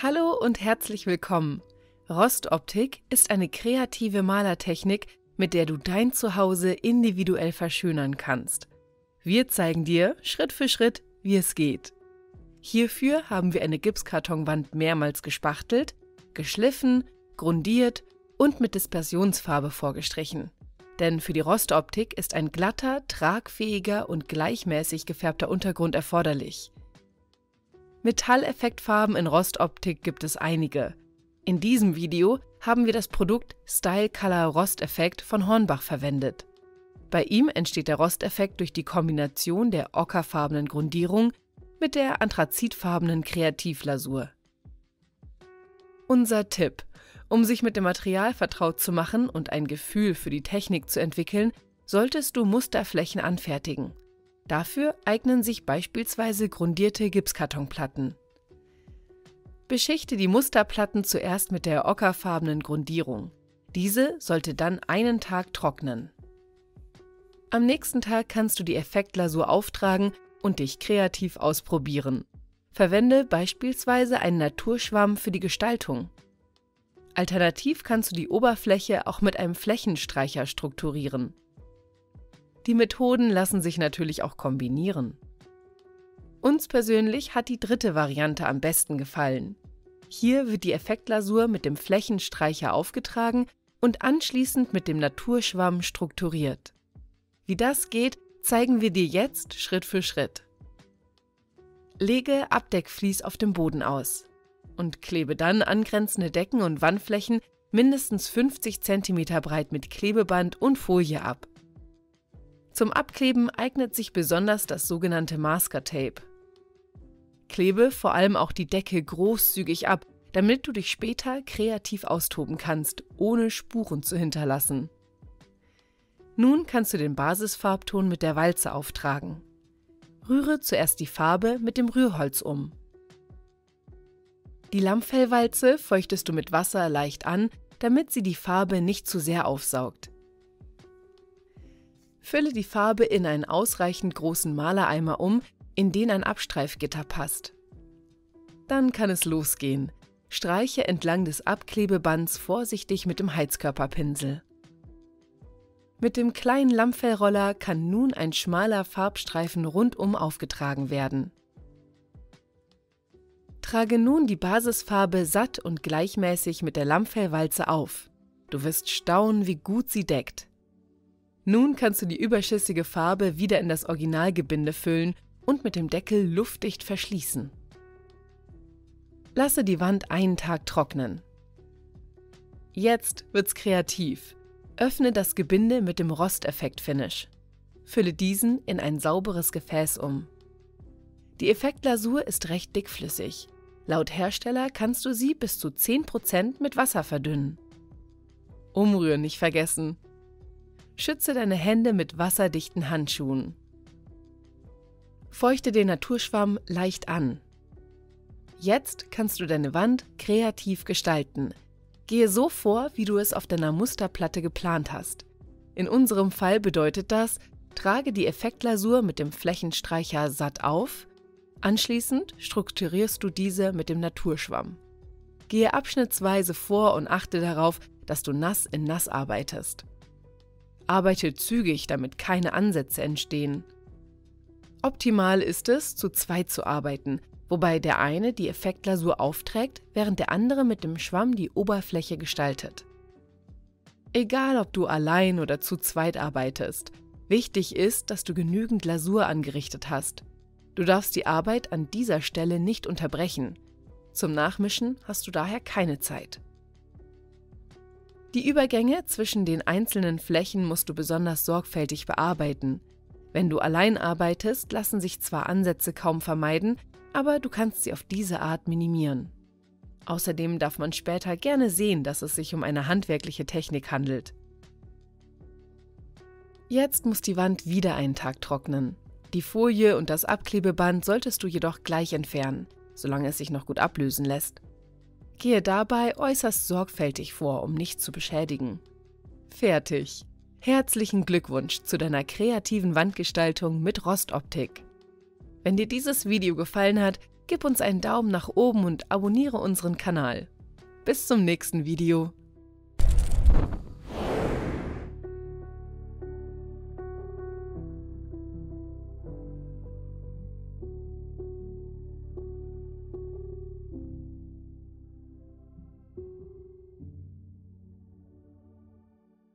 Hallo und herzlich willkommen! Rostoptik ist eine kreative Malertechnik, mit der du dein Zuhause individuell verschönern kannst. Wir zeigen dir Schritt für Schritt, wie es geht. Hierfür haben wir eine Gipskartonwand mehrmals gespachtelt, geschliffen, grundiert und mit Dispersionsfarbe vorgestrichen. Denn für die Rostoptik ist ein glatter, tragfähiger und gleichmäßig gefärbter Untergrund erforderlich. Metalleffektfarben in Rostoptik gibt es einige. In diesem Video haben wir das Produkt Style Color Rosteffekt von Hornbach verwendet. Bei ihm entsteht der Rosteffekt durch die Kombination der ockerfarbenen Grundierung mit der anthrazitfarbenen Kreativlasur. Unser Tipp: Um sich mit dem Material vertraut zu machen und ein Gefühl für die Technik zu entwickeln, solltest du Musterflächen anfertigen. Dafür eignen sich beispielsweise grundierte Gipskartonplatten. Beschichte die Musterplatten zuerst mit der ockerfarbenen Grundierung. Diese sollte dann einen Tag trocknen. Am nächsten Tag kannst du die Effektlasur auftragen und dich kreativ ausprobieren. Verwende beispielsweise einen Naturschwamm für die Gestaltung. Alternativ kannst du die Oberfläche auch mit einem Flächenstreicher strukturieren. Die Methoden lassen sich natürlich auch kombinieren. Uns persönlich hat die dritte Variante am besten gefallen. Hier wird die Effektlasur mit dem Flächenstreicher aufgetragen und anschließend mit dem Naturschwamm strukturiert. Wie das geht, zeigen wir dir jetzt Schritt für Schritt. Lege Abdeckvlies auf dem Boden aus und klebe dann angrenzende Decken und Wandflächen mindestens 50 cm breit mit Klebeband und Folie ab. Zum Abkleben eignet sich besonders das sogenannte Masker-Tape. Klebe vor allem auch die Decke großzügig ab, damit du dich später kreativ austoben kannst, ohne Spuren zu hinterlassen. Nun kannst du den Basisfarbton mit der Walze auftragen. Rühre zuerst die Farbe mit dem Rührholz um. Die Lammfellwalze feuchtest du mit Wasser leicht an, damit sie die Farbe nicht zu sehr aufsaugt. Fülle die Farbe in einen ausreichend großen Malereimer um, in den ein Abstreifgitter passt. Dann kann es losgehen. Streiche entlang des Abklebebands vorsichtig mit dem Heizkörperpinsel. Mit dem kleinen Lammfellroller kann nun ein schmaler Farbstreifen rundum aufgetragen werden. Trage nun die Basisfarbe satt und gleichmäßig mit der Lammfellwalze auf. Du wirst staunen, wie gut sie deckt. Nun kannst du die überschüssige Farbe wieder in das Originalgebinde füllen und mit dem Deckel luftdicht verschließen. Lasse die Wand einen Tag trocknen. Jetzt wird's kreativ. Öffne das Gebinde mit dem Rosteffekt-Finish. Fülle diesen in ein sauberes Gefäß um. Die Effektlasur ist recht dickflüssig. Laut Hersteller kannst du sie bis zu 10% mit Wasser verdünnen. Umrühren nicht vergessen. Schütze deine Hände mit wasserdichten Handschuhen. Feuchte den Naturschwamm leicht an. Jetzt kannst du deine Wand kreativ gestalten. Gehe so vor, wie du es auf deiner Musterplatte geplant hast. In unserem Fall bedeutet das: Trage die Effektlasur mit dem Flächenstreicher satt auf, anschließend strukturierst du diese mit dem Naturschwamm. Gehe abschnittsweise vor und achte darauf, dass du nass in nass arbeitest. Arbeite zügig, damit keine Ansätze entstehen. Optimal ist es, zu zweit zu arbeiten, wobei der eine die Effektlasur aufträgt, während der andere mit dem Schwamm die Oberfläche gestaltet. Egal, ob du allein oder zu zweit arbeitest, wichtig ist, dass du genügend Lasur angerichtet hast. Du darfst die Arbeit an dieser Stelle nicht unterbrechen. Zum Nachmischen hast du daher keine Zeit. Die Übergänge zwischen den einzelnen Flächen musst du besonders sorgfältig bearbeiten. Wenn du allein arbeitest, lassen sich zwar Ansätze kaum vermeiden, aber du kannst sie auf diese Art minimieren. Außerdem darf man später gerne sehen, dass es sich um eine handwerkliche Technik handelt. Jetzt muss die Wand wieder einen Tag trocknen. Die Folie und das Abklebeband solltest du jedoch gleich entfernen, solange es sich noch gut ablösen lässt. Gehe dabei äußerst sorgfältig vor, um nichts zu beschädigen. Fertig! Herzlichen Glückwunsch zu deiner kreativen Wandgestaltung mit Rostoptik. Wenn dir dieses Video gefallen hat, Gib uns einen Daumen nach oben und abonniere unseren Kanal. Bis zum nächsten Video.